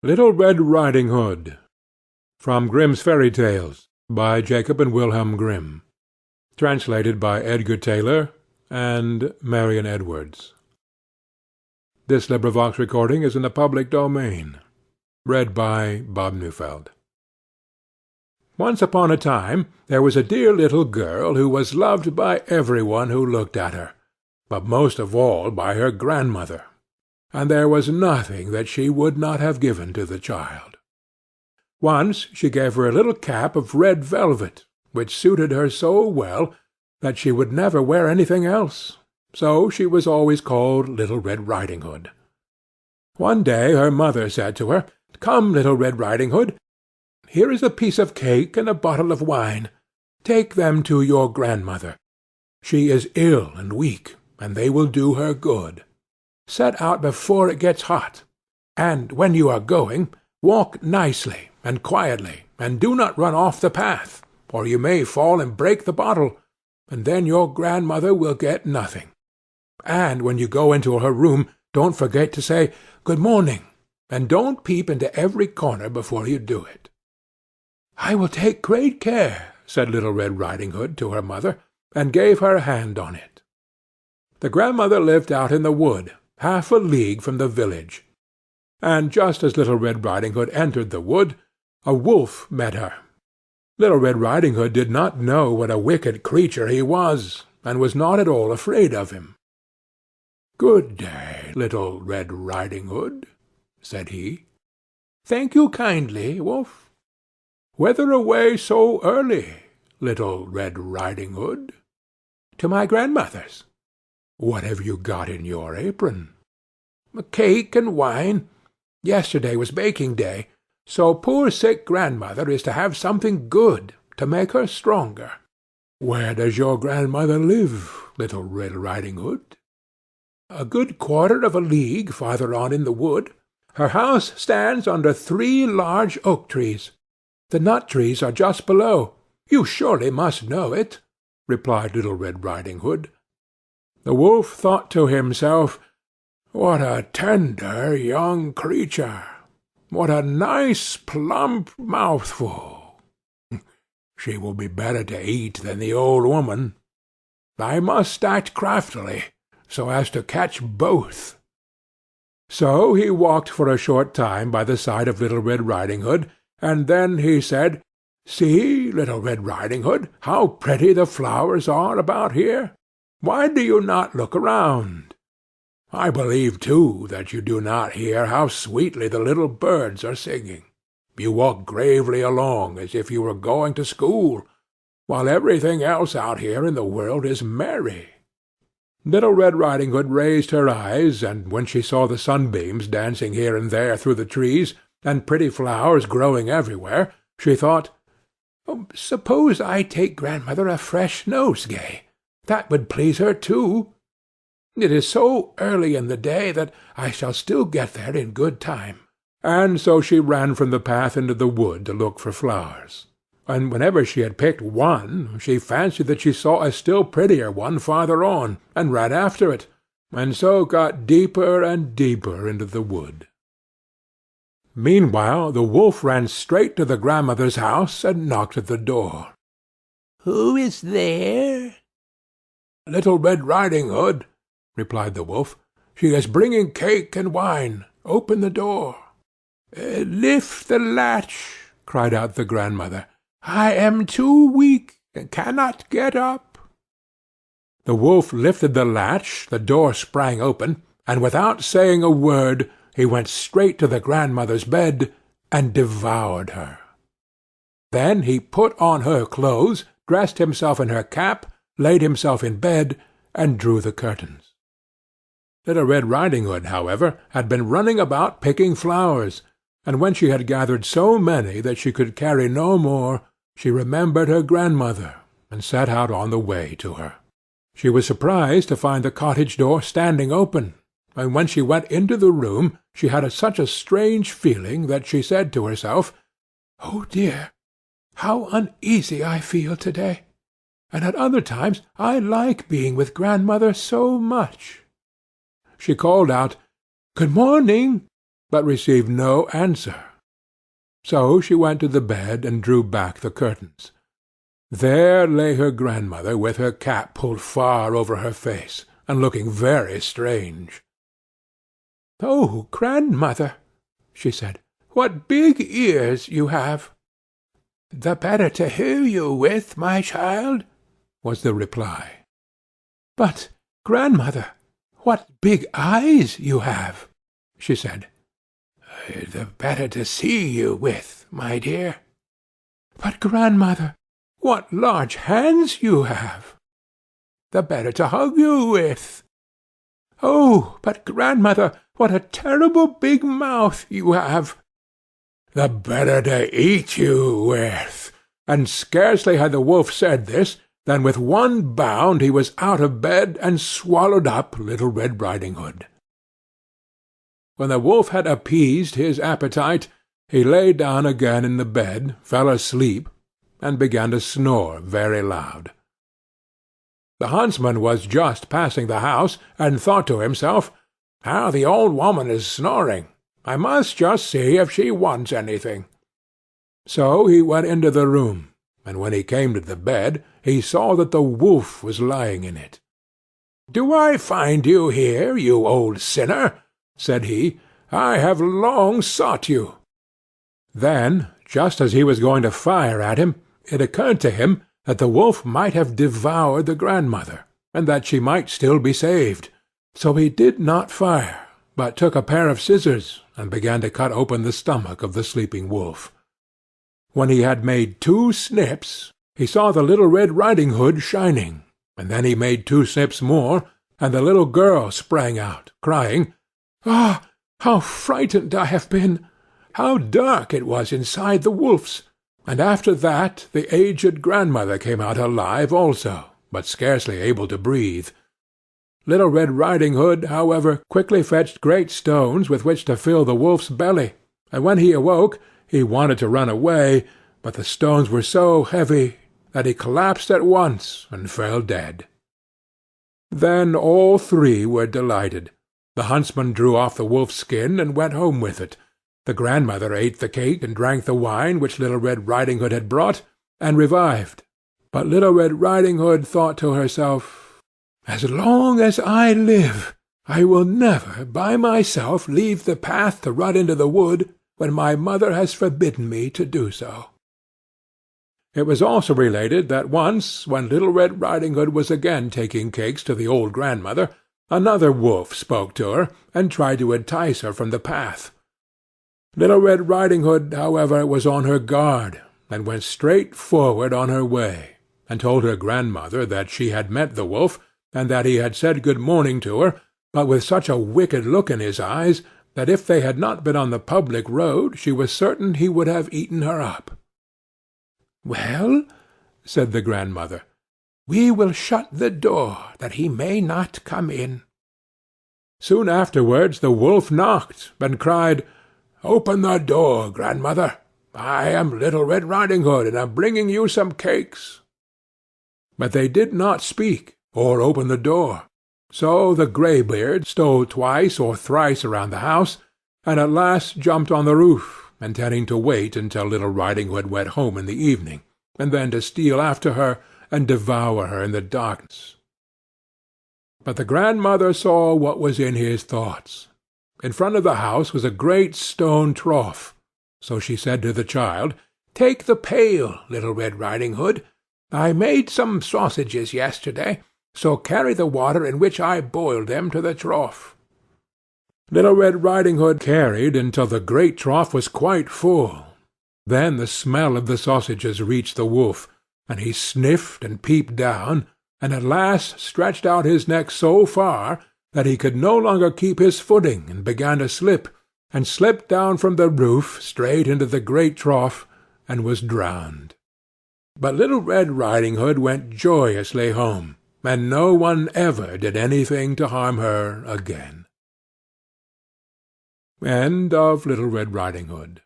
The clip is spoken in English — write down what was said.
Little Red Riding Hood. From Grimm's Fairy Tales, by Jacob and Wilhelm Grimm. Translated by Edgar Taylor and Marion Edwards. This recording is in the public domain. Read by Bob Neufeld. Once upon a time there was a dear little girl who was loved by every one who looked at her, but most of all by her grandmother, and there was nothing that she would not have given to the child. Once she gave her a little cap of red velvet, which suited her so well that she would never wear anything else, so she was always called Little Red Riding Hood. One day her mother said to her, "Come, Little Red Riding Hood, here is a piece of cake and a bottle of wine. Take them to your grandmother. She is ill and weak, and they will do her good. Set out before it gets hot, and when you are going, walk nicely and quietly, and do not run off the path, or you may fall and break the bottle, and then your grandmother will get nothing. And when you go into her room, don't forget to say, 'Good morning,' and don't peep into every corner before you do it." "I will take great care," said Little Red Riding Hood to her mother, and gave her hand on it. The grandmother lived out in the wood, half a league from the village, and just as Little Red Riding Hood entered the wood, a wolf met her. Little Red Riding Hood did not know what a wicked creature he was, and was not at all afraid of him. "Good day, Little Red Riding Hood," said he. "Thank you kindly, Wolf." "Whither away so early, Little Red Riding Hood?" "To my grandmother's." "What have you got in your apron?" "Cake and wine. Yesterday was baking day, so poor sick grandmother is to have something good to make her stronger." "Where does your grandmother live, Little Red Riding Hood?" "A good quarter of a league farther on in the wood. Her house stands under 3 large oak trees. The nut trees are just below. You surely must know it," replied Little Red Riding Hood. The wolf thought to himself, "What a tender young creature! What a nice plump mouthful! She will be better to eat than the old woman. I must act craftily, so as to catch both." So he walked for a short time by the side of Little Red Riding Hood, and then he said, "See, Little Red Riding Hood, how pretty the flowers are about here. Why do you not look around? I believe, too, that you do not hear how sweetly the little birds are singing. You walk gravely along as if you were going to school, while everything else out here in the world is merry." Little Red Riding Hood raised her eyes, and when she saw the sunbeams dancing here and there through the trees, and pretty flowers growing everywhere, she thought, "Suppose I take grandmother a fresh nosegay. That would please her too. It is so early in the day that I shall still get there in good time." And so she ran from the path into the wood to look for flowers. And whenever she had picked one, she fancied that she saw a still prettier one farther on, and ran after it, and so got deeper and deeper into the wood. Meanwhile the wolf ran straight to the grandmother's house and knocked at the door. "Who is there?" "Little Red Riding Hood," replied the wolf. "She is bringing cake and wine. Open the door." "Lift the latch," cried out the grandmother. "I am too weak, and cannot get up." The wolf lifted the latch, the door sprang open, and without saying a word he went straight to the grandmother's bed and devoured her. Then he put on her clothes, dressed himself in her cap, laid himself in bed, and drew the curtains. Little Red Riding Hood, however, had been running about picking flowers, and when she had gathered so many that she could carry no more, she remembered her grandmother, and set out on the way to her. She was surprised to find the cottage door standing open, and when she went into the room she had such a strange feeling that she said to herself, "Oh dear, how uneasy I feel to-day! And at other times I like being with grandmother so much." She called out, "Good morning! but received no answer. So she went to the bed and drew back the curtains. There lay her grandmother with her cap pulled far over her face, and looking very strange. "Oh, grandmother," she said, "what big ears you have!" "The better to hear you with, my child," was the reply. "But, grandmother, what big eyes you have!" she said. "The better to see you with, my dear." "But, grandmother, what large hands you have!" "The better to hug you with." "Oh, but, grandmother, what a terrible big mouth you have!" "The better to eat you with." And scarcely had the wolf said this, than with one bound he was out of bed and swallowed up Little Red Riding Hood. When the wolf had appeased his appetite, he lay down again in the bed, fell asleep, and began to snore very loud. The huntsman was just passing the house, and thought to himself, "How the old woman is snoring! I must just see if she wants anything." So he went into the room, and when he came to the bed, he saw that the wolf was lying in it. "Do I find you here, you old sinner?" said he. "I have long sought you." Then, just as he was going to fire at him, it occurred to him that the wolf might have devoured the grandmother, and that she might still be saved. So he did not fire, but took a pair of scissors and began to cut open the stomach of the sleeping wolf. When he had made 2 snips, he saw the Little Red Riding Hood shining, and then he made 2 snips more, and the little girl sprang out, crying, "Ah, how frightened I have been! How dark it was inside the wolf's!" And after that the aged grandmother came out alive also, but scarcely able to breathe. Little Red Riding Hood, however, quickly fetched great stones with which to fill the wolf's belly, and when he awoke he wanted to run away, but the stones were so heavy that he collapsed at once and fell dead. Then all 3 were delighted. The huntsman drew off the wolf's skin and went home with it. The grandmother ate the cake and drank the wine which Little Red Riding Hood had brought, and revived. But Little Red Riding Hood thought to herself, "As long as I live, I will never by myself leave the path to run into the wood, when my mother has forbidden me to do so." It was also related that once, when Little Red Riding Hood was again taking cakes to the old grandmother, another wolf spoke to her, and tried to entice her from the path. Little Red Riding Hood, however, was on her guard, and went straight forward on her way, and told her grandmother that she had met the wolf, and that he had said good morning to her, but with such a wicked look in his eyes, that if they had not been on the public road, she was certain he would have eaten her up. "Well," said the grandmother, "we will shut the door, that he may not come in." Soon afterwards the wolf knocked, and cried, "Open the door, grandmother. I am Little Red Riding Hood, and am bringing you some cakes." But they did not speak, or open the door. So the greybeard stole twice or thrice around the house, and at last jumped on the roof, intending to wait until Little Riding Hood went home in the evening, and then to steal after her and devour her in the darkness. But the grandmother saw what was in his thoughts. In front of the house was a great stone trough, so she said to the child, "Take the pail, Little Red Riding Hood. I made some sausages yesterday, so carry the water in which I boiled them to the trough." Little Red Riding Hood carried until the great trough was quite full. Then the smell of the sausages reached the wolf, and he sniffed and peeped down, and at last stretched out his neck so far that he could no longer keep his footing, and began to slip, and slipped down from the roof straight into the great trough, and was drowned. But Little Red Riding Hood went joyously home, and no one ever did anything to harm her again. End of Little Red Riding Hood.